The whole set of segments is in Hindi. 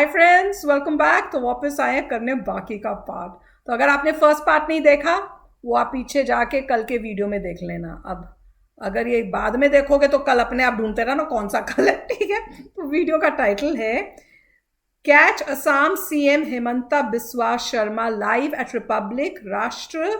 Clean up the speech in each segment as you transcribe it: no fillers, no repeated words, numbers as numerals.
Hi friends, welcome back. तो वापस आए हैं करने बाकी का पार्ट। तो अगर आपने फर्स्ट पार्ट नहीं देखा, वो आप पीछे जाके कल के वीडियो में देख लेना। अब अगर ये बाद में देखोगे तो कल अपने आप ढूंढते रहना कौन सा कल है, ठीक है। तो वीडियो का टाइटल है catch Assam CM Himanta Biswa Sharma live at Republic Rashtra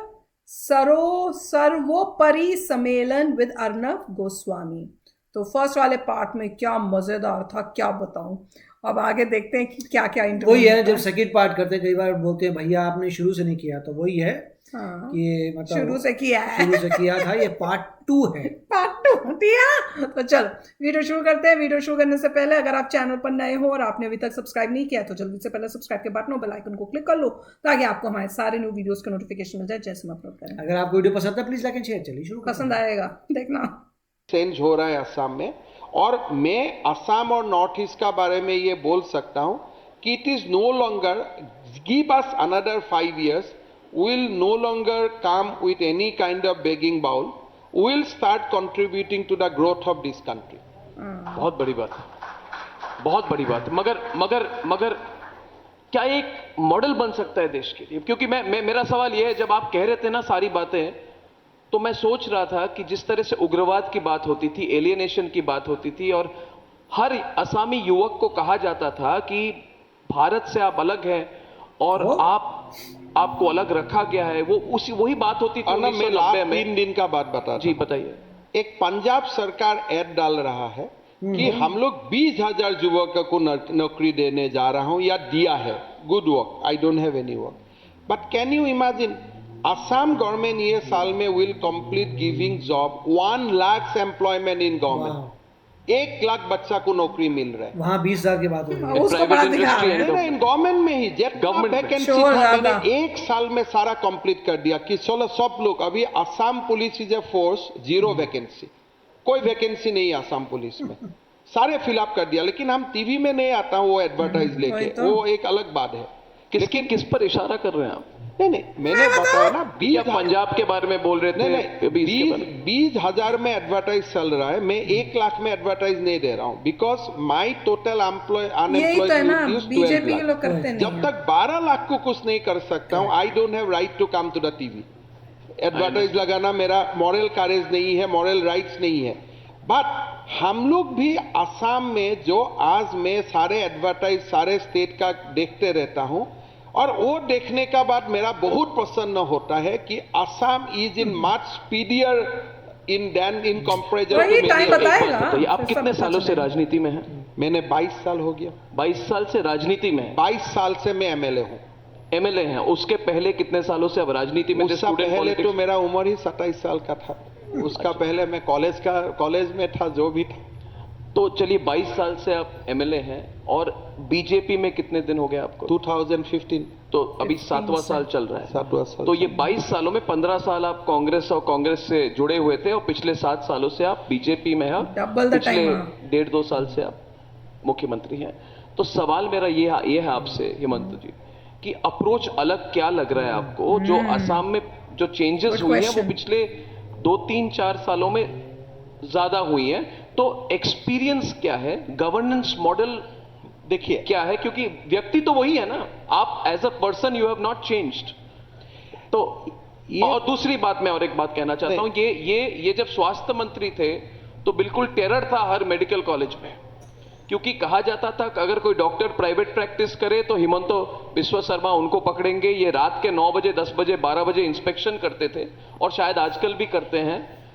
Sarvopari सम्मेलन विद अर्नब गोस्वामी। तो फर्स्ट वाले पार्ट में क्या मजेदार था, क्या बताऊं। अब आगे देखते हैं कि क्या क्या इंटरव्यू वही है, जब सेकंड पार्ट करते हैं कई बार बोलते हैं भैया आपने शुरू से नहीं किया, तो वही है हाँ, कि मतलब शुरू से किया है, शुरू से किया था, ये पार्ट 2 है। पार्ट 2 दिया। तो चलो वीडियो शुरू करते हैं। वीडियो शुरू करने से पहले अगर आप चैनल पर नए हो और आपने अभी तक सब्सक्राइब नहीं किया तो जल्दी से पहले सब्सक्राइब के बटन और बेल आइकन को क्लिक कर लो ताकि आपको हमारे सारे न्यू वीडियोस का नोटिफिकेशन मिल जाए जैसे हम अपलोड करें। अगर आपको वीडियो पसंद है प्लीज लाइक एंड शेयर। चलिए शुरू करते पसंद आएगा, देखना। चेंज हो रहा है असम में, और मैं असम और नॉर्थ ईस्ट का बारे में ये बोल सकता हूं कि it is no longer, give us another 5 years, we'll no longer come with any kind of begging bowl, we'll start contributing to the growth of this country. बहुत बड़ी बात है, बहुत बड़ी बात है। मगर क्या एक मॉडल बन सकता है देश के लिए? क्योंकि मेरा सवाल यह है, जब आप कह रहे थे ना सारी बातें, तो मैं सोच रहा था कि जिस तरह से उग्रवाद की बात होती थी, एलियनेशन की बात होती थी, और हर असमी युवक को कहा जाता था कि भारत से आप अलग हैं और आपको अलग रखा गया है, वही बात होती थी। मैं लास्ट 3 दिन का बात बता जी बताइए। एक पंजाब सरकार ऐड डाल रहा है कि हम लोग 20,000 युवकों को नौकरी देने जा रहा हूं या दिया है। Good work, I don't have any work, but can you imagine Assam government ये साल में will complete giving job 1 lakh employment in government. 1 lakh बच्चा को नौकरी मिल रहा है। वहाँ 20,000 की बात हो रही है। उसको बात दिखा इन गवर्नमेंट में ही गवर्नमेंट वैकेंसी था, मैंने 1 साल में सारा कंप्लीट कर दिया कि चलो सब लोग। अभी Assam police is a force, 0 vacancy, कोई वैकेंसी नहीं है असम पुलिस में, सारे फिलअप कर दिया। लेकिन हम टीवी में नहीं आता हूं वो एडवर्टाइज लेके, वो एक अलग बात है। किस पर इशारा कर रहे हैं आप? नहीं, मैंने बताया ना, 20 पंजाब के बारे में बोल रहे थे। नहीं, 20,000 में एडवर्टाइज चल रहा है, मैं 1 लाख में एडवर्टाइज नहीं दे रहा हूं, because my total unemployed BJP के लोग करते नहीं। जब तक 12 लाख को कुछ नहीं कर सकता हूं, I don't have right to come to the TV. Advertise लगाना मेरा मॉरल करेज नहीं है, मॉरल राइट्स नहीं है। बट हम लोग भी असम में, जो आज मैं सारे एडवर्टाइज सारे स्टेट का देखते रहता हूं, और वो देखने का बाद मेरा बहुत प्रसन्न होता है कि Assam is in much speedier in comparison. आप कितने सालों से राजनीति में हैं? मैंने 22 साल हो गया। 22 साल से राजनीति में? 22 साल से मैं एमएलए हूँ। एमएलए हैं। उसके पहले कितने सालों से अब राजनीति में? उसका पहले तो मेरा उम्र ही 27 साल का था। उसका पहले मैं कॉलेज में था, जो भी था। तो चलिए 22 साल से आप एमएलए हैं, और बीजेपी में कितने दिन हो गए आपको? 2015। तो अभी 7वां साल चल रहा है। 7वां साल। तो ये 22 सालों में 15 साल आप कांग्रेस से जुड़े हुए थे, और पिछले 7 सालों से आप बीजेपी में हैं। पिछले 1.5-2 साल से आप मुख्यमंत्री हैं। तो सवाल मेरा ये है आपसे हेमंत जी, कि अप्रोच अलग क्या लग रहा है आपको? जो असम में जो चेंजेस हुई हैं वो पिछले 2-3-4 सालों में ज्यादा हुई हैं, तो एक्सपीरियंस क्या है? गवर्नेंस मॉडल देखिए क्या है, क्योंकि व्यक्ति तो वही है ना, आप as a person you have not changed. तो और दूसरी बात, मैं और एक बात कहना चाहता हूं, ये जब स्वास्थ्य मंत्री थे तो बिल्कुल टेरर था हर मेडिकल कॉलेज में, क्योंकि कहा जाता था कि अगर कोई डॉक्टर प्राइवेट प्रैक्टिस करे तो हिमंत बिस्वा शर्मा उनको पकड़ेंगे। ये रात के 9 बजे, 10 बजे, 12 बजे इंस्पेक्शन करते थे, और शायद आजकल भी करते हैं।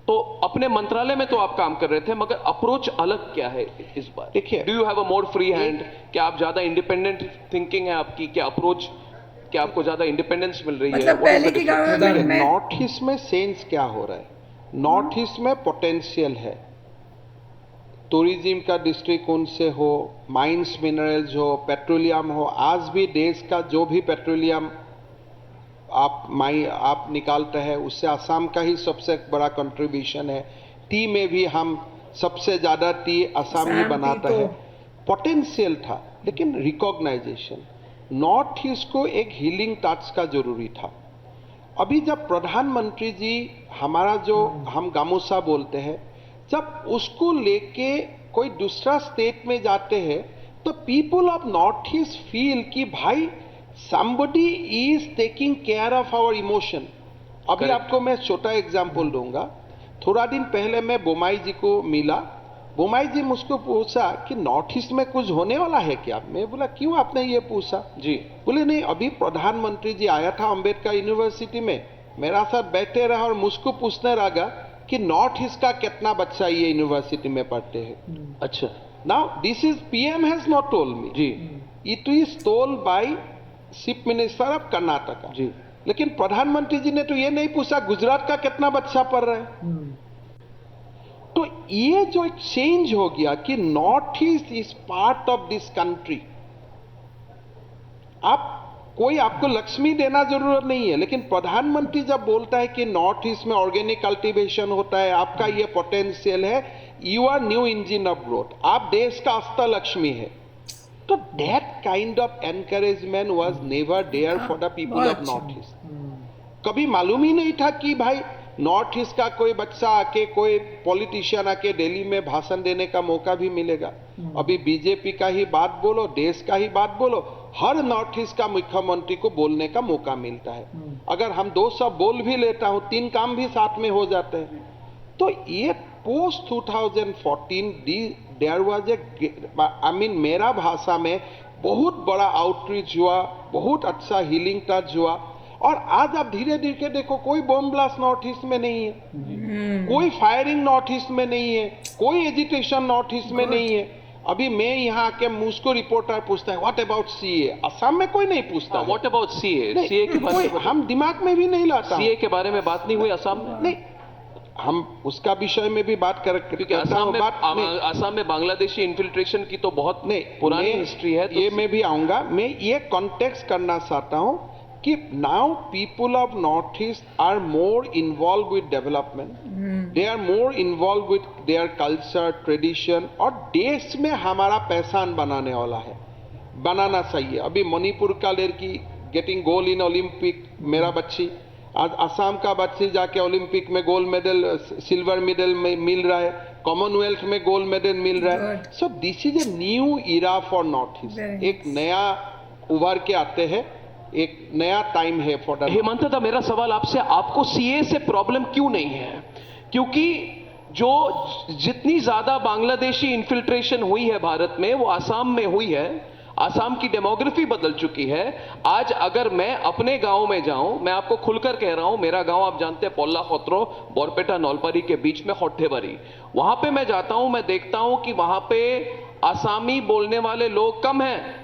तो अपने मंत्रालय में तो आप काम कर रहे थे, मगर अप्रोच अलग क्या है इस बार? देखिए, do you have a more free hand? क्या आप ज्यादा इंडिपेंडेंट थिंकिंग है आपकी? क्या अप्रोच, क्या आपको ज्यादा इंडिपेंडेंस मिल रही है? मतलब पहले की गवर्नमेंट में नॉर्थ ईस्ट में सेंस क्या हो रहा है? नॉर्थ ईस्ट में पोटेंशियल है। टूरिज्म का दृष्टिकोण से हो, माइंस मिनरल्स हो, पेट्रोलियम हो। आज भी देश का जो भी पेट्रोलियम आप निकालते हैं, उससे असम का ही सबसे बड़ा कंट्रीब्यूशन है। टी में भी हम सबसे ज्यादा टी असम ही बनाता है। पोटेंशियल था, लेकिन रिकॉग्नाइजेशन, नॉर्थ ईस्ट को एक हीलिंग टच का जरूरी था। अभी जब प्रधानमंत्री जी हमारा जो हम गामोसा बोलते हैं, जब उसको लेके कोई दूसरा स्टेट में जाते हैं, तो people of North east feel कि भाई somebody is taking care of our emotion. अभी आपको मैं छोटा एग्जाम्पल दूंगा. थोड़ा दिन पहले मैं बोमाई जी को मिला. बोमाई जी मुझको पूछा कि नॉर्थ ईस्ट में कुछ होने वाला है क्या. मैं बोला क्यों आपने ये पूछा जी. बोले नहीं, अभी प्रधानमंत्री जी आया था अंबेडकर यूनिवर्सिटी में, मेरा साथ बैठे रहा और मुझको पूछने लगा कि नॉर्थ ईस्ट का कितना बच्चा ये यूनिवर्सिटी में पढ़ते हैं. अच्छा. Now this is PM has not told me. जी. It is told by chief minister of Karnataka. जी. लेकिन प्रधानमंत्री जी ने तो ये नहीं पूछा गुजरात का कितना बच्चा पढ़ रहा है. तो ये जो एक चेंज हो गया कि North east is part of this country. आप कोई आपको लक्ष्मी देना जरूरत नहीं है, लेकिन प्रधानमंत्री जब बोलता है कि नॉर्थ ईस्ट में ऑर्गेनिक कल्टीवेशन होता है, आपका ये पोटेंशियल है, you are new engine of growth, आप देश का अस्त्र लक्ष्मी है. तो that kind of encouragement was never there for the people of North East. कभी मालूम ही नहीं था कि भाई नॉर्थ ईस्ट का कोई बच्चा आके, कोई पॉलिटिशियन आके दिल्ली में भाषण देने का मौका भी मिलेगा. अभी बीजेपी का ही बात बोलो, देश का ही बात बोलो, हर नॉर्थ ईस्ट का मुख्यमंत्री को बोलने का मौका मिलता है. अगर हम 2 शब्द बोल भी लेता हूं, 3 काम भी साथ में हो जाते हैं. तो ये post 2014 there was I mean मेरा भाषा में बहुत बड़ा आउटरीच हुआ, बहुत अच्छा हीलिंग टच हुआ. और आज आप धीरे धीरे देखो कोई बॉम्ब ब्लास्ट नॉर्थ ईस्ट में नहीं है, कोई फायरिंग नॉर्थ ईस्ट में नहीं है, कोई एजिटेशन नॉर्थ ईस्ट में नहीं है. अभी मैं यहाँ आके मुझको रिपोर्टर पूछता है व्हाट अबाउट सीए, असम में कोई नहीं पूछता. What about CA? सीए के बारे में हम दिमाग में भी नहीं लाता. सीए के बारे में बात नहीं हुई असम में? नहीं, हम उसका विषय में भी बात कर, क्योंकि असम में बांग्लादेशी इन्फिल्ट्रेशन की तो बहुत पुरानी हिस्ट्री है. ये मैं भी आऊंगा. मैं ये कॉन्टेक्स्ट करना चाहता हूं कि now people of North East are more involve with development, they are more involve with their culture tradition. और देश में हमारा पहचान बनाने वाला है, बनाना चाहिए. अभी मणिपुर का लड़की गेटिंग गोल्ड इन ओलंपिक, मेरा बच्ची. आज असम का बच्ची जाके ओलंपिक में गोल्ड मेडल, सिल्वर मेडल में मिल रहा है, कॉमनवेल्थ में गोल्ड मेडल मिल रहा है. So this is a new era for North East. एक नया उभर के आते हैं, एक नया टाइम है फॉर द. हेमंत दा, मेरा सवाल आपसे, आपको सीए से प्रॉब्लम क्यों नहीं है? क्योंकि जो जितनी ज्यादा बांग्लादेशी इन्फिल्ट्रेशन हुई है भारत में वो आसाम में हुई है. आसाम की डेमोग्राफी बदल चुकी है. आज अगर मैं अपने गांव में जाऊं, मैं आपको खुलकर कह रहा हूं, मेरा गांव आप जानते हैं पोल्ला खोत्रो, बोरपेटा नौलपरी के बीच में होठेबरी. वहां पे मैं जाता हूं, मैं देखता हूं कि वहां पे आसामी बोलने वाले लोग कम हैं.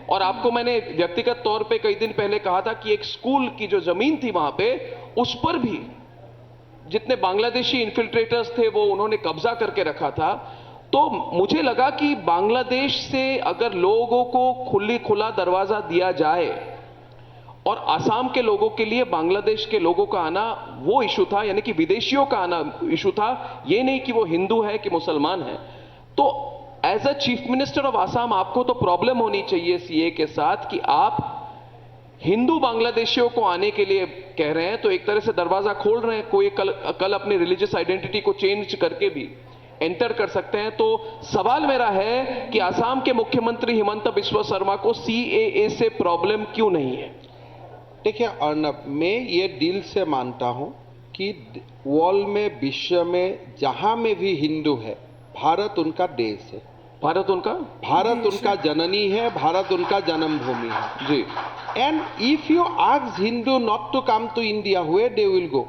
और आपको मैंने व्यक्तिगत तौर पे कई दिन पहले कहा था कि एक स्कूल की जो जमीन थी वहां पे, उस पर भी जितने बांग्लादेशी इन्फिल्ट्रेटर्स थे वो उन्होंने कब्जा करके रखा था. तो मुझे लगा कि बांग्लादेश से अगर लोगों को खुला दरवाजा दिया जाए, और आसाम के लोगों के लिए बांग्लादेश के लोगों का आना वो इशू था, यानी कि विदेशियों का आना इशू था, ये नहीं कि वो हिंदू है कि मुसलमान है. तो as a chief minister of Assam आपको तो प्रॉब्लम होनी चाहिए सीए के साथ कि आप हिंदू बांग्लादेशियों को आने के लिए कह रहे हैं, तो एक तरह से दरवाजा खोल रहे हैं. कोई कल अपनी रिलीजियस आइडेंटिटी को चेंज करके भी एंटर कर सकते हैं. तो सवाल मेरा है कि आसाम के मुख्यमंत्री हिमंत बिस्वा शर्मा को सीएए से प्रॉब्लम क्यों नहीं है? देखिए अर्नब, मैं ये दिल से मानता हूं कि वर्ल्ड में, विश्व में जहां में भी हिंदू है, भारत उनका देश है. भारत उनका जननी है, भारत उनका जन्मभूमि है. जी. And if you ask Hindu not to come to India, where they will go?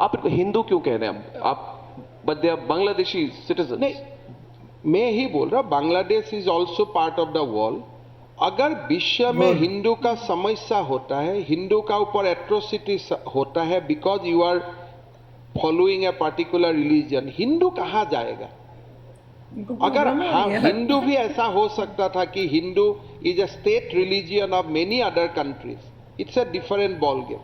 आप हिंदू क्यों कह रहे हैं आप? But they are Bangladeshi citizen. नहीं, मैं ही बोल रहा, Bangladesh is also part of the world. अगर विश्व में हिंदू का समस्या होता है, हिंदू का ऊपर एट्रोसिटी होता है because you are following a particular religion, Hindu कहाँ जाएगा? अगर हिंदू भी ऐसा हो सकता था कि Hindu is a state religion of many other countries, it's a different ball game.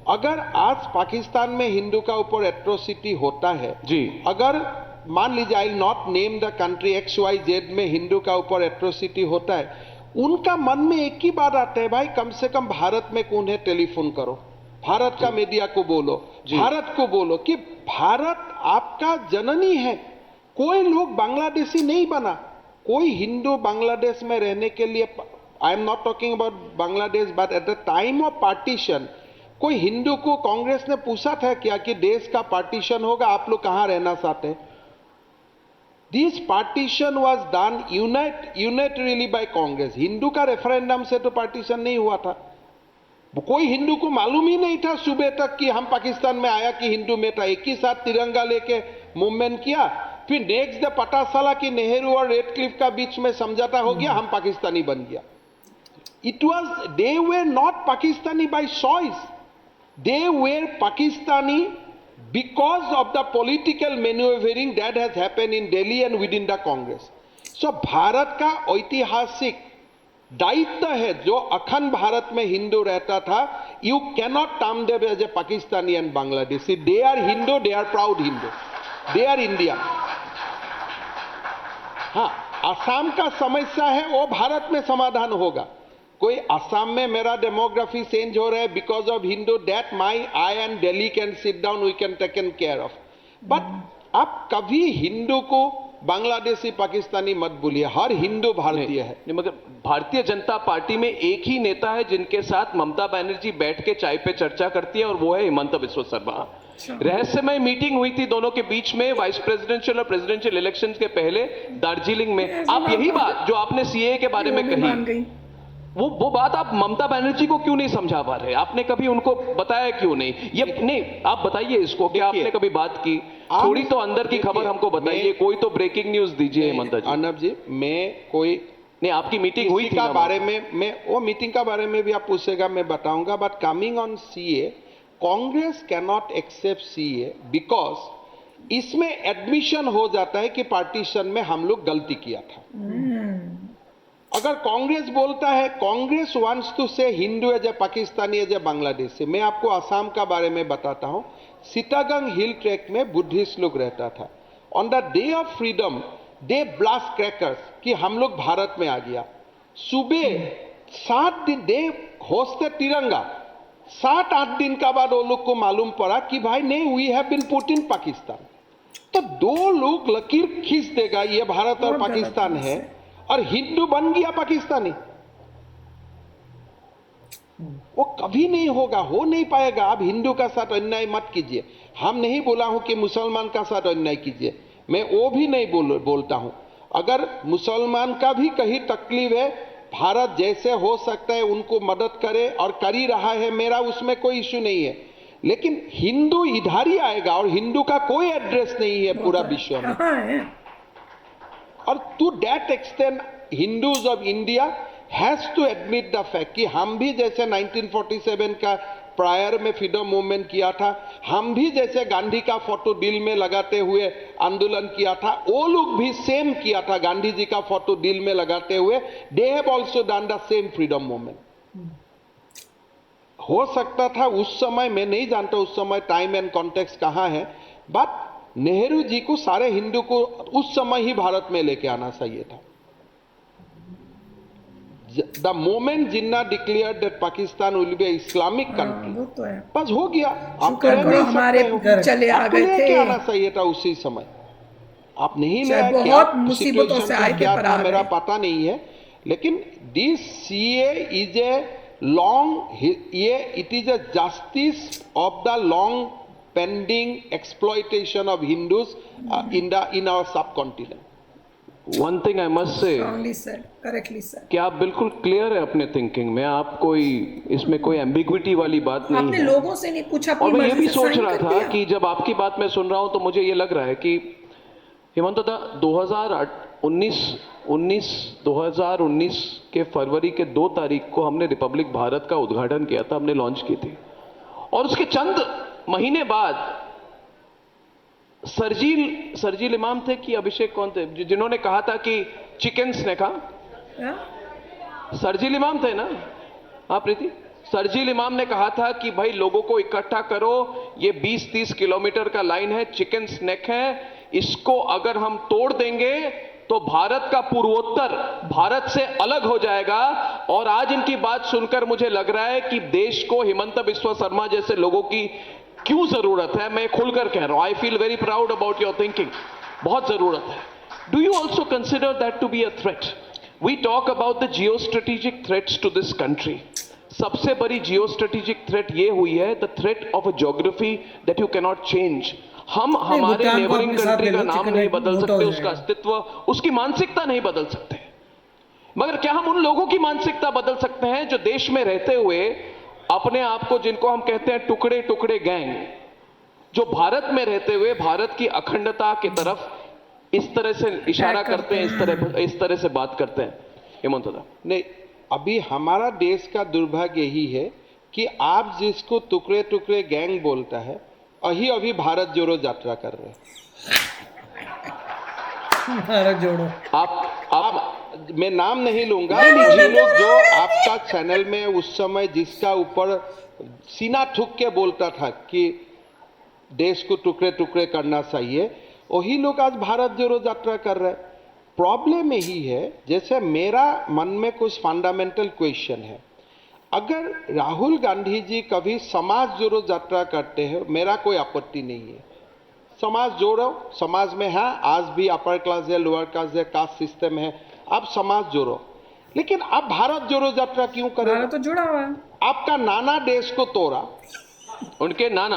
अगर आज पाकिस्तान में हिंदू का ऊपर एट्रोसिटी होता है जी, अगर मान लीजिए, I will not name the country, XYZ में हिंदू का ऊपर एट्रोसिटी होता है, उनका मन में एक ही बात आता है, भाई कम से कम भारत में कौन है, टेलीफोन करो, भारत का मीडिया को बोलो, भारत को बोलो कि भारत आपका जननी है. कोई लोग बांग्लादेशी नहीं बना. कोई हिंदू बांग्लादेश में रहने के लिए, I am not talking about Bangladesh, but at the time of partition कोई हिंदू को कांग्रेस ने पूछा था क्या कि देश का पार्टीशन होगा, आप लोग कहां रहना चाहते हैं? This partition was done unilaterally by Congress. Hindu का रेफरेंडम से तो पार्टीशन नहीं हुआ था। कोई हिंदू को मालूम ही नहीं था सुबह तक कि हम पाकिस्तान में आया कि हिंदू में था। एक ही साथ तिरंगा लेके मूवमेंट किया, फिर नेक्स्ट डे पता चला कि नेहरू और रेडक्लिफ का बीच में समझौता हो गया, हम पाकिस्तानी बन गया। It was, they were not Pakistani by choice, they were Pakistani because of the political maneuvering that has happened in Delhi and within the Congress. So Bharat का ऐतिहासिक दायित्व है, जो अखंड भारत में हिंदू रहता था, you cannot term them as a Pakistani and Bangladeshi. They are Hindu, they are proud Hindu, they are India. हाँ, असम का समस्या है वो भारत में समाधान होगा। कोई असम में मेरा डेमोग्राफी चेंज हो रहा है because of Hindu, that my I and Delhi can sit down, we can taken care of. But आप कभी हिंदू को बांग्लादेशी पाकिस्तानी मत बोलिए, हर हिंदू भारतीय है। नहीं, मगर भारतीय जनता पार्टी में एक ही नेता है जिनके साथ ममता बनर्जी बैठ के चाय पे चर्चा करती है, और वो है हिमंत बिस्वा शर्मा। रहस्यमय मीटिंग हुई थी दोनों के बीच में वाइस प्रेसिडेंशियल और प्रेसिडेंशियल इलेक्शंस के पहले दार्जिलिंग में। आप यही बात जो आपने सीए के बारे में कही, वो बात आप ममता बनर्जी को क्यों नहीं समझा पा रहे? आपने कभी उनको बताया क्यों नहीं? ये नहीं, आप बताइए इसको कि आपने कभी बात की, थोड़ी तो अंदर की खबर हमको बताइए, कोई तो ब्रेकिंग न्यूज दीजिए ममता जी। अर्नब जी, मैं कोई नहीं, आपकी मीटिंग हुई थी का बारे में, मैं वो मीटिंग का बारे में भी आप पूछेगा मैं बताऊंगा। But coming on CA, Congress can not accept CA because इसमें एडमिशन हो जाता है कि पार्टीशन में हम लोग गलती किया था। अगर कांग्रेस बोलता है, Congress wants to say Hindu as a Pakistani as a Bangladeshi. मैं आपको असम का बारे में बताता हूं। सिटागंग हिल ट्रैक में बुद्धिस्ट लोग रहता था। On the day of freedom they blast crackers कि हम लोग भारत में आ गया। सुबह 7 दिन दे होस्टे तिरंगा, 7-8 दिन का बाद वो लोग को मालूम पड़ा कि भाई नहीं, we have been put in Pakistan. तो दो लोग लकीर खींच देगा ये भारत और पाकिस्तान है, और हिंदू बन गया पाकिस्तानी। वो कभी नहीं होगा, हो नहीं पाएगा। आप हिंदू का साथ अन्याय मत कीजिए। हम नहीं बोला हूं कि मुसलमान का साथ अन्याय कीजिए, मैं वो भी नहीं बोलता हूं। अगर मुसलमान का भी कहीं तकलीफ है, भारत जैसे हो सकता है उनको मदद करे और कर ही रहा है, मेरा उसमें कोई इश्यू नहीं है। लेकिन हिंदू इधर ही आएगा, और हिंदू का कोई एड्रेस नहीं है पूरा विश्व में। और to that extent Hindus of India has to admit the fact कि हम भी जैसे 1947 का प्रायर में फ्रीडम मूवमेंट किया था, हम भी जैसे गांधी का फोटो दिल में लगाते हुए आंदोलन किया था, वो लोग भी सेम किया था गांधी जी का फोटो दिल में लगाते हुए। They have also done the same freedom movement. हो सकता था उस समय, मैं नहीं जानता उस समय टाइम एंड कॉन्टेक्स्ट कहां है, बट नेहरू जी को सारे हिंदू को उस समय ही भारत में लेके आना चाहिए था। The moment Jinnah declared that Pakistan will be Islamic country, बस हो गया। आप हमारे चले आ गए थे, आना चाहिए था उसी समय। आप नहीं ले आए, बहुत मुसीबतों से आए थे, पर मेरा पता नहीं है। लेकिन this CA is a long, ये it is a justice of the long pending exploitation of Hindus in our subcontinent. One thing I must say, strongly said, correctly said, कि आप बिल्कुल क्लियर है अपने थिंकिंग में, आप कोई इसमें कोई एम्बिग्विटी वाली बात नहीं है। आपने लोगों से नहीं पूछा, और मैं ये भी सोच रहा था कि जब आपकी बात मैं सुन रहा हूं तो मुझे ये लग रहा है कि हेमंत दा 2019 के फरवरी के 2 तारीख को हमने रिपब्लिक भारत का उद्घाटन किया था, हमने लॉन्च की थी, और उसके चंद महीने बाद सरजील इमाम थे कि अभिषेक कौन थे जिन्होंने कहा था कि चिकन्स ने कहा, सरजील इमाम थे ना? हाँ प्रीति, सरजील इमाम ने कहा था कि भाई लोगों को इकट्ठा करो, ये 20-30 किलोमीटर का लाइन है, चिकन स्नेक है, इसको अगर हम तोड़ देंगे तो भारत का पूर्वोत्तर भारत से अलग हो जाएगा। और आज इनकी बात सुनकर मुझे लग रहा है कि देश को हिमंत बिस्वा शर्मा जैसे लोगों की क्यों जरूरत है। मैं खुलकर कह रहा हूं, I feel very proud about your thinking, बहुत जरूरत है। Do you also consider that to be a threat? We talk about the geostrategic threats to this country. सबसे बड़ी geostrategic threat ये हुई है the threat of a geography that you cannot change. हम हमारे भूटान को नेबरिंग अपने साथ कंट्री ले का लो, नाम चिकन नहीं नेट बदल मोटा हो सकते, उसका जाएगा। अस्तित्व, उसकी मानसिकता नहीं बदल सकते, मगर क्या हम उन लोगों की मानसिकता बदल सकते हैं जो देश में रहते हुए अपने आप को, जिनको हम कहते हैं टुकड़े टुकड़े गैंग, जो भारत में रहते हुए भारत की अखंडता की तरफ इस तरह से इशारा करते हैं, इस तरह से बात करते हैं? हेमंत दा, नहीं, अभी हमारा देश का दुर्भाग्य यही है कि आप जिसको टुकड़े टुकड़े गैंग बोलता है, वही अभी भारत जोड़ो यात्रा कर रहे हैं। भारत जोड़ो। आप मैं नाम नहीं लूंगा, जिन लोग जो आपका चैनल में उस समय जिसका ऊपर सीना ठुक के बोलता था कि देश को टुकड़े टुकड़े करना चाहिए, वही लोग आज भारत जोड़ो यात्रा कर रहे हैं। प्रॉब्लम यही है, जैसे मेरा मन में कुछ फंडामेंटल क्वेश्चन है, अगर राहुल गांधी जी कभी समाज जोड़ो यात्रा करते हैं, मेरा कोई आपत्ति नहीं है, समाज जोड़ो, समाज में है, आज भी अपर क्लास है, लोअर क्लास है, कास्ट सिस्टम है, आप समाज जोड़ो, लेकिन आप भारत जोड़ो यात्रा क्यों करें? भारत तो जुड़ा हुआ है। आपका नाना देश को तोड़ा, उनके नाना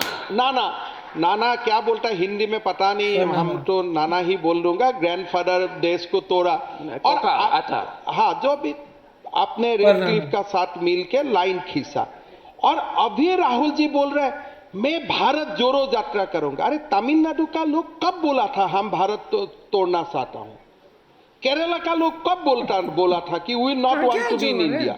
नाना क्या बोलता है हिंदी में पता नहीं, हम तो नाना ही बोल दूंगा, ग्रैंडफादर देश को तोड़ा, और हाँ, जो भी आपने रेड क्लिफ का साथ मिल के लाइन खींचा, और अभी राहुल जी बोल रहे हैं मैं भारत जोड़ो यात्रा करूंगा। अरे तमिलनाडु का लोग कब बोला था हम भारत तोड़ना चाहता हूं? केरला का लोग कब बोला था कि we not want to be in India?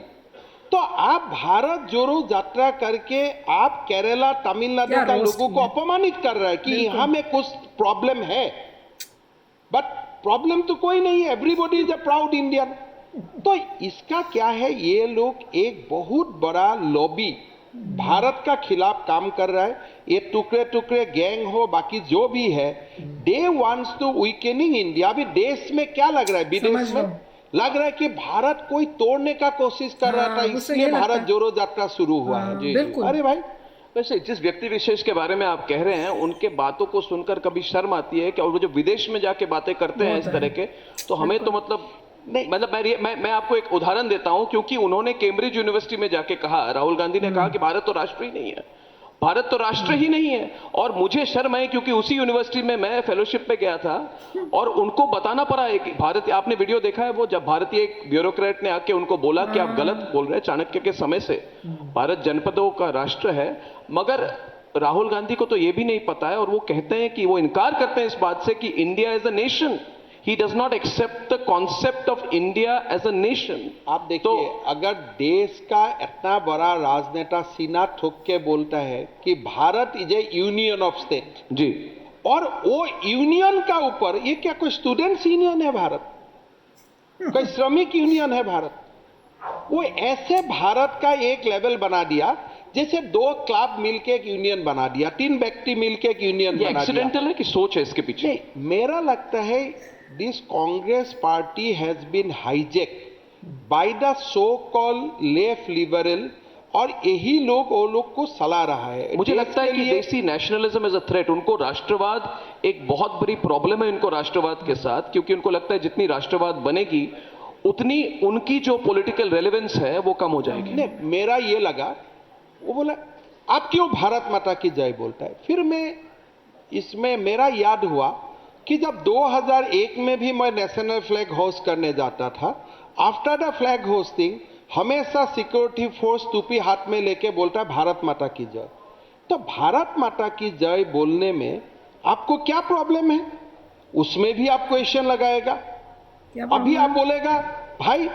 तो आप भारत जोड़ो यात्रा करके आप केरला तमिलनाडु का लोगों को अपमानित कर रहे हैं कि यहां में कुछ प्रॉब्लम है, बट प्रॉब्लम तो कोई नहीं है, everybody is a proud Indian. तो इसका क्या है, ये लोग एक बहुत बड़ा लॉबी भारत का खिलाफ काम कर रहा है। ये टुकड़े टुकड़े गैंग हो, बाकी जो भी है, दे वांट्स टू वीकेनिंग इंडिया। अभी देश में क्या लग रहा है, विदेश में लग रहा है कि भारत कोई तोड़ने का कोशिश कर रहा था, इसलिए भारत जोड़ो यात्रा शुरू हुआ है। जी, अरे भाई, वैसे जिस व्यक्ति विशेष के बारे में आप कह रहे हैं, उनके बातों को सुनकर कभी शर्म आती है कि, और वो जो विदेश में जाके बातें करते हैं इस तरह के, तो हमें तो मतलब नहीं, मतलब मैं आपको एक उदाहरण देता हूं, क्योंकि उन्होंने कैम्ब्रिज यूनिवर्सिटी में जाके कहा, राहुल गांधी ने कहा कि भारत तो राष्ट्र ही नहीं है, भारत तो राष्ट्र ही नहीं है। और मुझे शर्म है क्योंकि उसी यूनिवर्सिटी में मैं फेलोशिप पे गया था और उनको बताना पड़ा है कि भारत, आपने वीडियो देखा है वो, जब भारतीय एक ब्यूरोक्रेट ने आके उनको बोला कि आप गलत बोल रहे हैं, चाणक्य के समय से भारत जनपदों का राष्ट्र है, मगर राहुल गांधी को तो ये भी नहीं पता है, और वो कहते हैं कि वो इनकार करते हैं इस बात से कि India as a nation, he does not accept the concept of India as a nation। आप देखिए, अगर देश का इतना बड़ा राजनेता सीना ठोक के बोलता है कि Bharat is a union of state जी, और वो यूनियन का ऊपर, ये क्या कोई स्टूडेंट्स यूनियन है भारत, कोई श्रमिक यूनियन है भारत? वो ऐसे भारत का एक लेवल बना दिया जैसे दो क्लब मिलके एक यूनियन बना दिया, तीन व्यक्ति मिलके एक यूनियन बना दिया। एक्सीडेंटल है कि सोच है इसके पीछे? नहीं, मेरा लगता है this Congress party has been hijacked by the so-called left liberal, और यही लोग वो लोग को सला रहा है। मुझे लगता है कि देसी नेशनलिज्म इज अ थ्रेट। उनको राष्ट्रवाद एक बहुत बड़ी प्रॉब्लम है इनको राष्ट्रवाद के साथ, क्योंकि उनको लगता है जितनी राष्ट्रवाद बनेगी उतनी उनकी जो पॉलिटिकल रेलेवेंस है वो कम हो जाएगी। नहीं, मेरा ये लगा, वो बोला आप क्यों भारत माता की जय बोलता है? फिर मैं इसमें मेरा याद हुआ कि जब 2001 में भी मैं नेशनल फ्लैग होस्ट करने जाता था, आफ्टर द फ्लैग होस्टिंग हमेशा सिक्योरिटी फोर्स टोपी हाथ में लेके बोलता है भारत माता की जय। तो भारत माता की जय बोलने में आपको क्या प्रॉब्लम है? उसमें भी आप क्वेश्चन लगाएगा। अभी आप बोलेगा भाई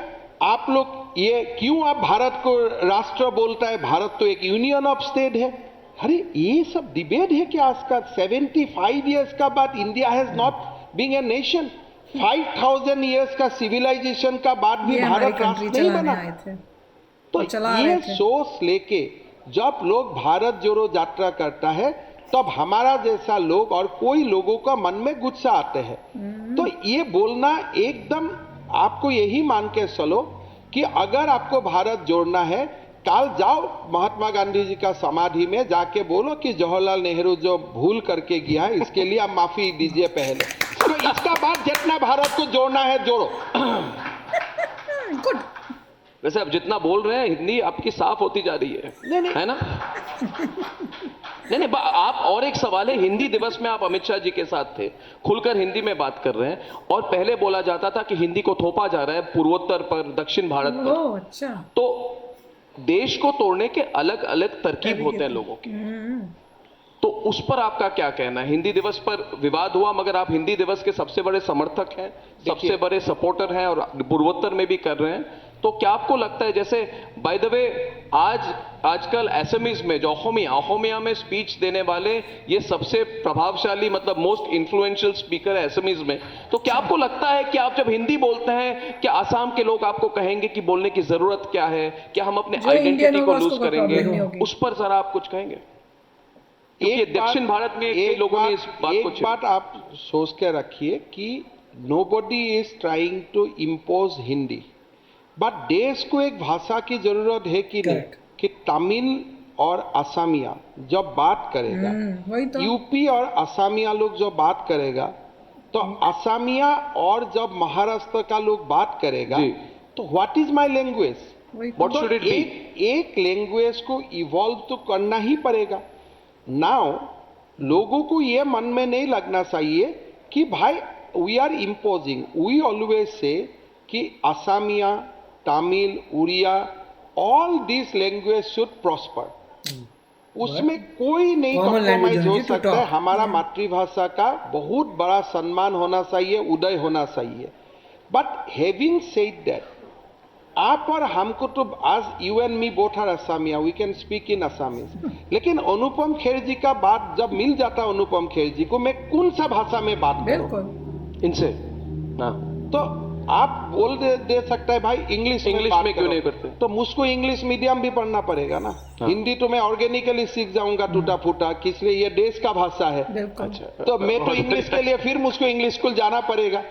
आप लोग ये क्यों आप भारत को राष्ट्र बोलता है, भारत तो एक यूनियन ऑफ स्टेट है। अरे ये सब डिबेट है कि आज का 75 इयर्स का बाद India has not being a nation, 5000 years का सिविलाइजेशन का बाद भी भारत राष्ट्र नहीं बना। तो ये सोच लेके जब लोग भारत जोड़ो यात्रा करता है, तब हमारा जैसा लोग और कोई लोगों का मन में गुस्सा आते हैं। तो ये बोलना एकदम, आपको यही मान के चलो कि अगर आपको भारत जोड़ना है, कल जाओ महात्मा गांधी जी का समाधि में जाके बोलो कि जवाहरलाल नेहरू जो भूल करके गया है इसके लिए आप माफी दीजिए पहले। तो इसका पास जितना भारत को जोड़ना है जोड़ो। गुड। वैसे अब जितना बोल रहे हैं हिंदी आपकी साफ होती जा रही है, नहीं। है ना? नहीं, आप और एक सवाल है, हिंदी दिवस में आप अमित शाह जी के साथ थे, खुलकर हिंदी में बात कर रहे हैं, और पहले बोला जाता था कि हिंदी को थोपा जा रहा है पूर्वोत्तर पर, दक्षिण भारत पर। ओह अच्छा। तो देश को तोड़ने के अलग अलग तरकीब होते हैं लोगों के, तो उस पर आपका क्या कहना है? हिंदी दिवस पर विवाद हुआ, मगर आप हिंदी दिवस के सबसे बड़े समर्थक हैं, सबसे बड़े सपोर्टर हैं, और पूर्वोत्तर में भी कर रहे हैं, तो क्या आपको लगता है, जैसे बाय द वे आजकल एसएमईज में जो अहोमिया में स्पीच देने वाले ये सबसे प्रभावशाली, मतलब मोस्ट इन्फ्लुएंशियल स्पीकर है एसएमईज में, तो क्या आपको लगता है कि आप जब हिंदी बोलते हैं, क्या आसाम के लोग आपको कहेंगे कि बोलने की जरूरत क्या है, क्या हम अपने आइडेंटिटी को लूज करेंगे? उस पर जरा आप कुछ कहेंगे, क्योंकि दक्षिण भारत में कई लोगों ने इस बात को एक बात आप सोच के रखिए कि nobody is trying to impose Hindi, but देश को एक भाषा की जरूरत है कि नहीं, कि तमिल और असमिया जब बात करेगा, वही तो। यूपी और असमिया लोग जब बात करेगा, तो असमिया और जब महाराष्ट्र का लोग बात करेगा, तो what is my language, what should it be? एक लैंग्वेज को इवॉल्व तो करना ही पड़ेगा। नाउ लोगों को ये मन में नहीं लगना चाहिए कि भाई we are imposing, we always say कि Assamese, Tamil, Oriya, all this language should prosper, उसमें कोई नहीं कॉम्प्रोमाइज हो सकता है। हमारा मातृभाषा का बहुत बड़ा सम्मान होना चाहिए, उदय होना चाहिए। बट हैविंग सेड दैट, आप और हमको तो आज you and me both are Asamiya, we can speak in Assamese, लेकिन अनुपम खेर जी का बात जब मिल जाता है अनुपम खेर जी को, मैं कौन सा भाषा में बात करूं? बिल्कुल इनसे ना, तो आप बोल दे सकता है भाई इंग्लिश में क्यों नहीं करते? तो मुझको इंग्लिश मीडियम भी पढ़ना पड़ेगा ना। हिंदी तो मैं ऑर्गेनिकली सीख जाऊंगा टूटा फूटा, किस लिए, ये देश का भाषा है। अच्छा, तो मैं तो इंग्लिश के लिए फिर मुझको इंग्लिश स्कूल जाना पड़ेगा।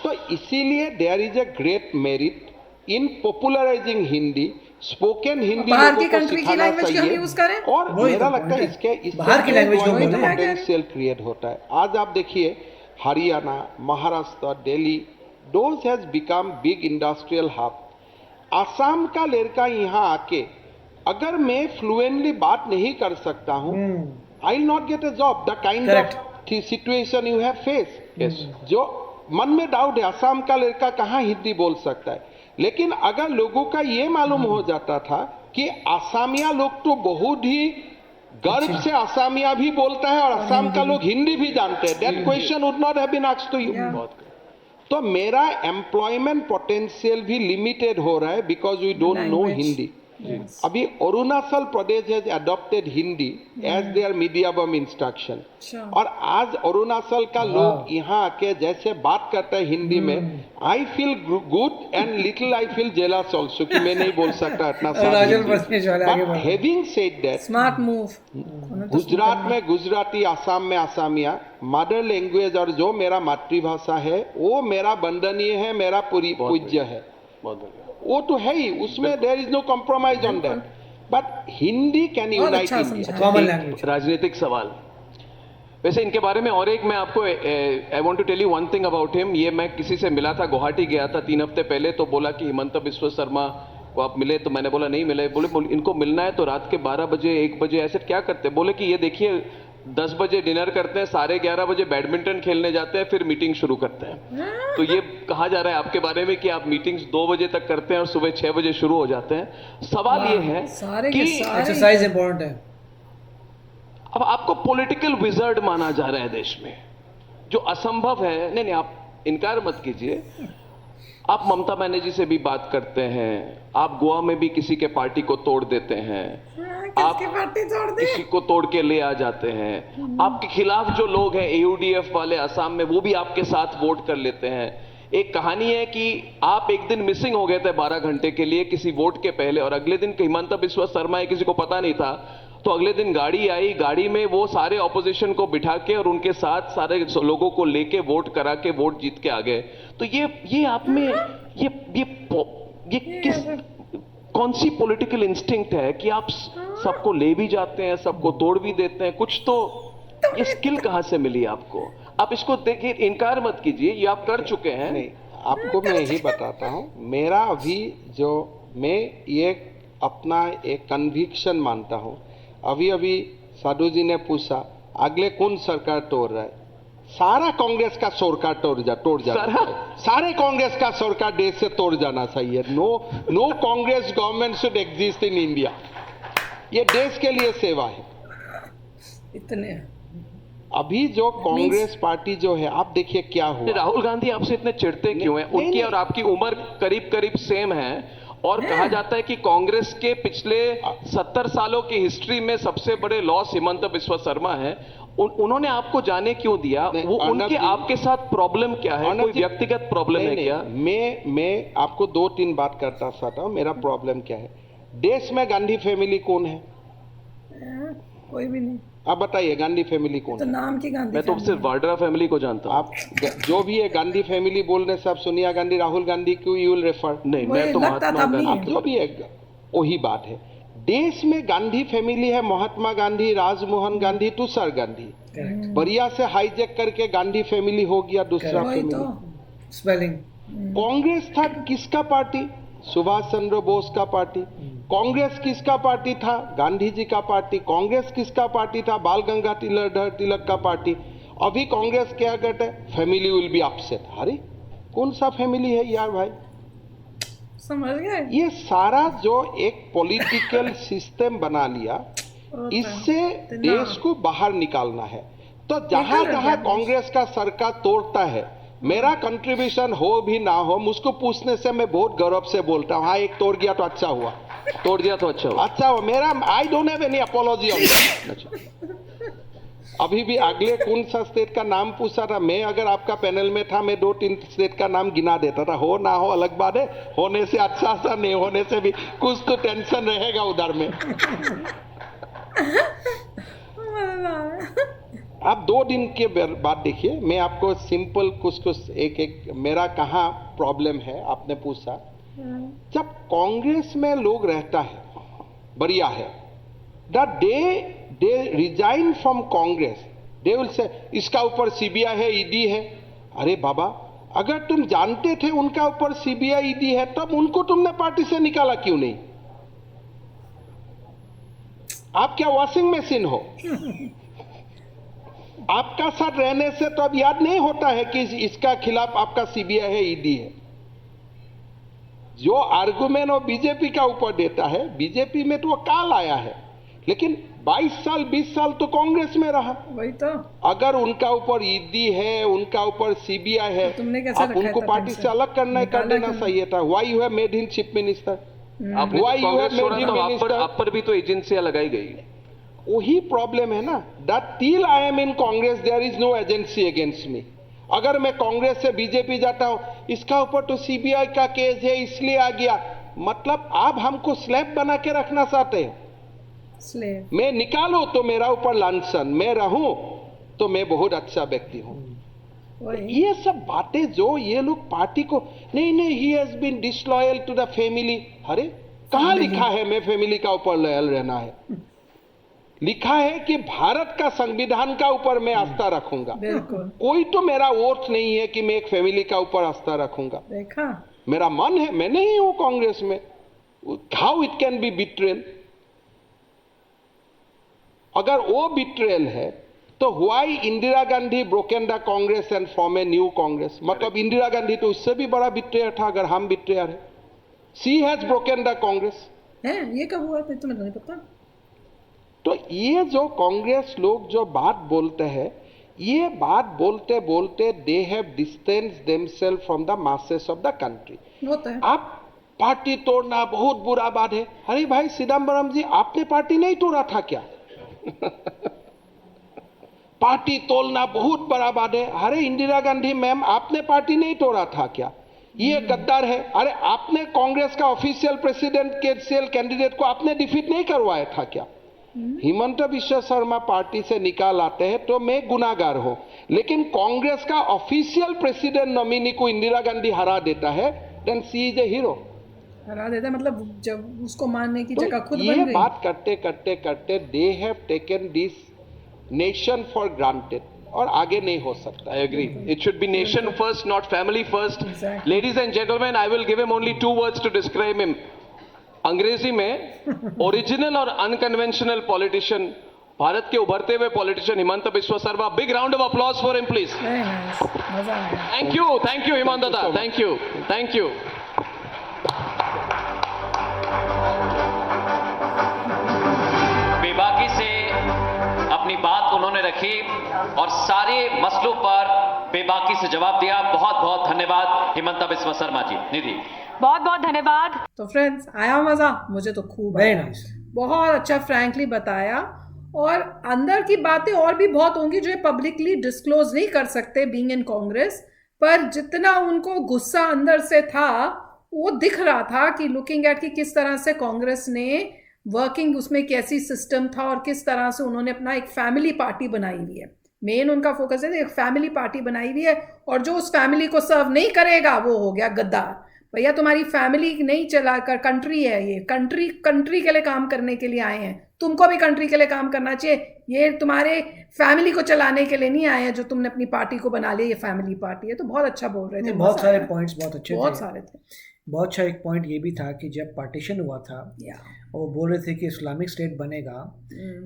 तो इसीलिए there is a great merit in popularising Hindi, spoken Hindi बाहर लोगों की को कंट्री की सिखाना लैंग्वेज की हम चाहिए, यूज करें, और मेरा लगता है इसके बाहर की लैंग्वेज को बोलें। पोटेंशियल क्रिएट होता है। आज आप देखिए Haryana, Maharashtra, Delhi, those has become big industrial hub. Assam का लड़का यहाँ आके अगर मैं फ्लुएंटली बात नहीं कर सकता हूँ, I will not get a job. The kind of situation you have face, जो मन में डाउट है, आसाम का लड़का कहाँ हिंदी बोल सकता है। लेकिन अगर लोगों का ये मालूम हो जाता था कि आसामिया लोग तो बहुत ही गर्व से आसामिया भी बोलता है और आसाम का लोग हिंदी भी जानते हैं, that question would not have been asked to you. तो मेरा एम्प्लॉयमेंट पोटेंशियल भी लिमिटेड हो रहा है because we don't know Hindi. अभी Arunachal Pradesh has adopted Hindi as their medium instruction, और आज अरुणाचल का लोग यहाँ आके जैसे बात करते हैं हिंदी में, I feel good and little I feel jealous also कि मैं नहीं बोल सकता इतना सारा। Having said that, smart move. Gujarat में गुजराती, आसाम में आसामिया मदर लैंग्वेज, और जो मेरा मातृभाषा है वो मेरा वंदनीय है, मेरा पूज्य है, वो तो है ही, उसमें there is no compromise on that. But Hindi can unite India. Common language. राजनीतिक सवाल, वैसे इनके बारे में और एक मैं आपको I want to tell you one thing about him. ये मैं किसी से मिला था, गुवाहाटी गया था 3 हफ्ते पहले, तो बोला कि हिमंत बिस्वा शर्मा को आप मिले, तो मैंने बोला नहीं मिले। बोले इनको मिलना है तो रात के 12 बजे 1 बजे ऐसे क्या करते? बोले कि ये देखिए 10 बजे डिनर करते हैं, 11:30 बजे बैडमिंटन खेलने जाते हैं, फिर मीटिंग शुरू करते हैं। तो ये कहा जा रहा है आपके बारे में कि आप मीटिंग्स 2 बजे तक करते हैं और सुबह 6 बजे शुरू हो जाते हैं। सवाल ये है कि एक्सरसाइज इंपॉर्टेंट है। अब आपको पॉलिटिकल विजर्ड माना जा रहा है देश में, जो असंभव है। नहीं, आप इनकार मत कीजिए। आप ममता बनर्जी से भी बात करते हैं, आप गोवा में भी किसी के पार्टी को तोड़ देते हैं, आप किसी को तोड़ के ले आ जाते हैं, आपके खिलाफ जो लोग हैं AUDF वाले असम में, वो भी आपके साथ वोट कर लेते हैं। एक कहानी है कि आप एक दिन मिसिंग हो गए थे 12 घंटे के लिए किसी वोट के पहले, और अगले दिन हिमंत बिस्वा शर्मा है, किसी को पता नहीं था, तो अगले दिन गाड़ी आई, गाड़ी में वो सारे ऑपोजिशन को बिठा के और उनके साथ सारे लोगों को लेके वोट करा के वोट जीत के आ गए। तो ये आप में ये किस कौन सी पॉलिटिकल इंस्टिंक्ट है कि आप सबको ले भी जाते हैं, सबको तोड़ भी देते हैं? कुछ तो ये स्किल कहां से मिली आपको? आप इसको देखिए, इनकार मत कीजिए, ये आप कर चुके हैं। नहीं, आपको मैं यही बताता हूँ, मेरा अभी जो मैं ये अपना एक कन्विक्शन मानता हूँ। अभी अभी साधु जी ने पूछा अगले कौन सरकार तोड़ रहा है, सारा कांग्रेस का सरकार तोड़ जाना, सारे कांग्रेस का सरकार देश से तोड़ जाना चाहिए। No Congress government should exist in India. ये देश के लिए सेवा है। इतने अभी जो कांग्रेस पार्टी जो है, आप देखिए क्या हुआ। राहुल गांधी आपसे इतने चिढ़ते क्यों हैं? उनकी और आपकी उम्र करीब करीब सेम है, और कहा जाता है कि कांग्रेस के पिछले 70 सालों की हिस्ट्री में सबसे बड़े लॉस हिमंत बिस्वा शर्मा है। उन्होंने आपको जाने क्यों दिया? वो उनके आपके साथ प्रॉब्लम क्या है? कोई व्यक्तिगत प्रॉब्लम है क्या? मैं आपको 2-3 बात करता चाहता हूँ। मेरा प्रॉब्लम क्या है? देश में गांधी फैमिली कौन है? कोई भी नहीं। आप बताइए गांधी फैमिली कौन तो है? नाम की गांधी मैं तो सिर्फ वाड्रा फैमिली को जानता हूँ। आप जो भी है गांधी फैमिली बोलने से आप सोनिया गांधी, राहुल गांधी को यू विल रेफर? नहीं, मैं तो महात्मा गांधी। आप जो भी है वही बात है। देश में गांधी फैमिली है, महात्मा गांधी, राजमोहन गांधी, तुषार गांधी। बढ़िया से हाईजैक करके गांधी फैमिली हो गया दूसरा फैमिली। स्पेलिंग। कांग्रेस था किसका पार्टी? सुभाष चंद्र बोस का पार्टी। कांग्रेस किसका पार्टी था? गांधी जी का पार्टी। कांग्रेस किसका पार्टी था? बाल गंगाधर तिलक का पार्टी। अभी कांग्रेस क्या कहते हैं? Family will be upset. अरे कौन सा फैमिली है यार भाई? समझ गए? ये सारा जो एक पॉलिटिकल सिस्टम बना लिया, इससे देश को बाहर निकालना है। तो जहां जहां कांग्रेस का सरकार तोड़ता है, मेरा कंट्रीब्यूशन हो भी ना हो, मुझको पूछने से मैं बहुत गौरव से बोलता हूँ, हाँ एक तोड़ गया तो अच्छा हुआ, तोड़ दिया तो अच्छा हुआ। अच्छा हुआ। मेरा आई don't have any apology on that. अभी भी अगले कौन सा स्टेट का नाम पूछा था, मैं अगर आपका पैनल में था, मैं 2-3 स्टेट का नाम गिना देता था। हो ना हो अलग बात है, होने से अच्छा सा, नहीं होने से भी कुछ तो टेंशन रहेगा उधर में। आप 2 दिन के बाद देखिए, मैं आपको सिंपल कुछ एक मेरा कहाँ प्रॉब्लम है आपने पूछा। जब कांग्रेस में लोग रहता है, बढ़िया है, the day they resign from Congress, they will say इसका ऊपर सीबीआई है, ईडी है। अरे बाबा, अगर तुम जानते थे उनका ऊपर सीबीआई ईडी है, तब उनको तुमने पार्टी से निकाला क्यों नहीं? आप क्या वॉशिंग मशीन हो? आपका साथ रहने से तो अब याद नहीं होता है कि इसका खिलाफ आपका सीबीआई है, ईडी है। जो आर्गुमेंट वो बीजेपी का ऊपर देता है, बीजेपी में तो वो काल आया है, लेकिन 22 साल 20 साल तो कांग्रेस में रहा। वही तो। अगर उनका ऊपर ईडी है, उनका ऊपर सीबीआई है, तो आप उनको पार्टी से अलग कर देना चाहिए था। Why you have made him chief minister? आपने कांग्रेस छोड़ा तो आप पर भी तो एजेंसियां लगाई गई। वही प्रॉब्लम है ना, that till I am in Congress there is no agency against me. अगर मैं कांग्रेस से बीजेपी जाता हूं, इसका ऊपर तो सीबीआई का केस है इसलिए आ गया, मतलब आप हमको स्लैब बना के रखना चाहते हैं। मैं निकालो तो मेरा ऊपर लांछन, मैं रहूं तो मैं बहुत अच्छा व्यक्ति हूं। ये सब बातें जो ये लोग पार्टी को, नहीं ही has been disloyal to the family. अरे कहां लिखा है मैं फैमिली का ऊपर लॉयल रहना है? लिखा है कि भारत का संविधान का ऊपर मैं आस्था रखूंगा। कोई तो मेरा वोट नहीं है कि मैं एक फैमिली का ऊपर आस्था रखूंगा। देखा, मेरा मन है, मैं नहीं हूं कांग्रेस में। How it can be betrayal? अगर वो बिट्रेल है तो why Indira Gandhi broken the Congress and form a new Congress? मतलब इंदिरा गांधी तो उससे भी बड़ा बिट्रेयर था अगर हम बिट्रेयर है। सी हैज ब्रोकन द कांग्रेस है। ये कब हुआ था तुम्हें नहीं पता? तो ये जो कांग्रेस लोग जो बात बोलते हैं, ये बात बोलते बोलते they have distance themselves from the masses of the country. आप पार्टी तोड़ना बहुत बुरा बात है। अरे भाई चिदम्बरम जी, आपने पार्टी नहीं तोड़ा था क्या? पार्टी तोड़ना बहुत बड़ा बात है। अरे इंदिरा गांधी मैम, आपने पार्टी नहीं तोड़ा था क्या? ये गद्दार है। अरे आपने कांग्रेस का ऑफिशियल प्रेसिडेंट कैंडिडेट को आपने डिफीट नहीं करवाया था क्या? हिमंत बिस्वा शर्मा पार्टी से निकाल आते हैं तो मैं गुनाहगार हूं, लेकिन कांग्रेस का ऑफिशियल प्रेसिडेंट नॉमिनी को इंदिरा गांधी हरा देता है, then she is a hero. हरा देता मतलब जब उसको मानने की जगह खुद ये बन गई। बात करते करते करते they have taken this nation for granted. और आगे नहीं हो सकता। I agree. It should be nation first, not family first. Exactly. Ladies and gentlemen, I will give him only 2 words to describe him. अंग्रेजी में ओरिजिनल और अनकन्वेंशनल पॉलिटिशियन, भारत के उभरते हुए politician Himanta Biswa Sharma. Big round of applause for him please. Very nice. मजा आया. थैंक यू हिमंत दादा. Thank you. बेबाकी से अपनी बात उन्होंने रखी और सारे मसलों पर बेबाकी से जवाब दिया. बहुत बहुत धन्यवाद हिमंत बिस्वा शर्मा जी. निधि, बहुत बहुत धन्यवाद. तो फ्रेंड्स, आया मजा? मुझे तो खूब वेरी आया. नाइस. बहुत अच्छा फ्रैंकली बताया, और अंदर की बातें और भी बहुत होंगी जो ये पब्लिकली डिस्क्लोज नहीं कर सकते बीइंग इन कांग्रेस, पर जितना उनको गुस्सा अंदर से था वो दिख रहा था कि लुकिंग एट कि किस तरह से कांग्रेस ने वर्किंग, उसमें कैसी सिस्टम था और किस तरह से उन्होंने अपना एक फैमिली पार्टी बनाई हुई है. मेन उनका फोकस है एक फैमिली पार्टी बनाई हुई है, और जो उस फैमिली को सर्व नहीं करेगा वो हो गया गद्दार. भैया तुम्हारी फैमिली नहीं चलाकर, कंट्री है ये, कंट्री के लिए काम करने के लिए आए हैं. तुमको भी कंट्री के लिए काम करना चाहिए. ये तुम्हारे फैमिली को चलाने के लिए नहीं आए हैं जो तुमने अपनी पार्टी को बना लिया ये फैमिली पार्टी है. तो बहुत अच्छा बोल रहे थे. बहुत सारे पॉइंट्स बहुत अच्छे थे. बहुत सारे थे. बहुत अच्छा एक पॉइंट ये भी था कि जब पार्टीशन हुआ था और वो बोल रहे थे कि इस्लामिक स्टेट बनेगा,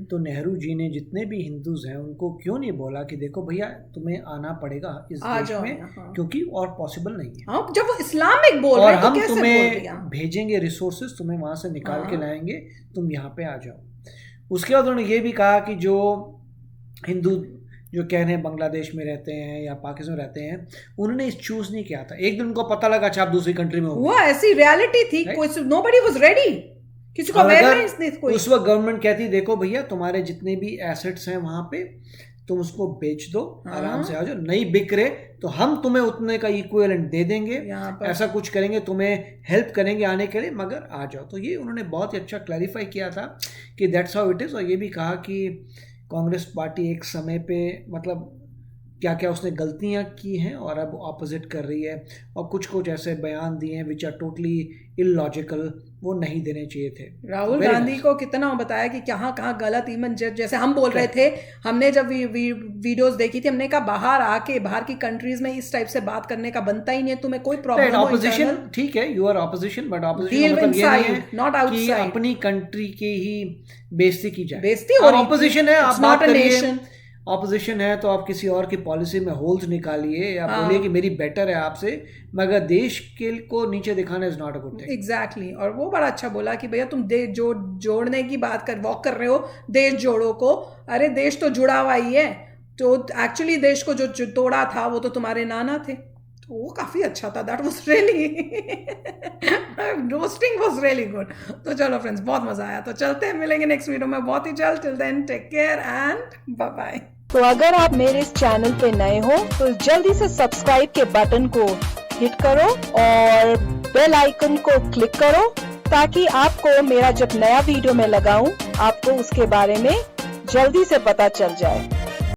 तो नेहरू जी ने जितने भी हिंदूज हैं उनको क्यों नहीं बोला कि देखो भैया तुम्हें आना पड़ेगा इस देश में, क्योंकि और पॉसिबल नहीं है. हाँ, जब वो इस्लामिक बोल रहे हैं तो कैसे बोल दिया? भेजेंगे रिसोर्सेज, तुम्हें वहां से निकाल के लाएंगे, तुम यहाँ पे आ जाओ. उसके बाद उन्होंने ये भी कहा कि जो हिंदू जो कह रहे हैं बांग्लादेश में रहते हैं या पाकिस्तान में रहते हैं, उन्होंने इस चूज नहीं किया था. एक दिन उनको पता लगा अच्छा आप दूसरी कंट्री में हो. वो ऐसी रियलिटी थी, कोई नोबडी वाज रेडी, किसी को अवेयरनेस नहीं कोई. उस वक्त गवर्नमेंट कहती देखो भैया तुम्हारे जितने भी एसेट्स हैं वहां पे तुम उसको बेच दो, आराम से आ जाओ, नहीं बिक रहे तो हम तुम्हें उतने का इक्विवेलेंट दे देंगे, ऐसा कुछ करेंगे, तुम्हें हेल्प करेंगे आने के लिए, मगर आ जाओ. तो ये उन्होंने बहुत ही अच्छा क्लैरिफाई किया था कि दैट्स हाउ इट इज़. और ये भी कहा कि कांग्रेस पार्टी एक समय पे मतलब क्या क्या उसने गलतियां की हैं और अब ऑपोजिट कर रही है, और कुछ ऐसे बयान दिए हैं विच आर टोटली इलॉजिकल, वो नहीं देने चाहिए थे. राहुल गांधी को कितना बताया कि कहाँ कहाँ गलत, इवन जैसे हम बोल रहे थे, हमने जब वीडियोस देखी थी, हमने कहा बाहर आके बाहर की कंट्रीज में इस टाइप से बात करने का बनता ही नहीं है. तुम्हें कोई प्रॉब्लम हो ऑपोजिशन, ठीक है, you are opposition, but opposition मतलब ये नहीं है नॉट आउटसाइड, अपनी कंट्री की ही बेइज्जती की जाए. बेइज्जती और ऑपोजिशन है, आप नॉट अ नेशन. ऑपोजिशन है तो आप किसी और की पॉलिसी में होल्स निकालिए या बोलिए कि मेरी बेटर है आपसे, मगर देश के को नीचे दिखाना is not a good thing. Exactly. और वो बड़ा अच्छा बोला कि भैया तुम देश जोड़ने की बात वॉक कर रहे हो, देश जोड़ो को. अरे देश तो जुड़ा हुआ ही है. तो एक्चुअली देश को जो तोड़ा था वो तो तुम्हारे नाना थे. तो वो काफ़ी अच्छा था. That was really roasting was really good. तो चलो फ्रेंड्स, बहुत मजा आया. तो चलते हैं, मिलेंगे नेक्स्ट वीडियो में बहुत ही जल्द. Till then take care and bye bye. तो अगर आप मेरे इस चैनल पे नए हो तो जल्दी से सब्सक्राइब के बटन को हिट करो और बेल आइकन को क्लिक करो, ताकि आपको मेरा जब नया वीडियो मैं लगाऊं आपको उसके बारे में जल्दी से पता चल जाए.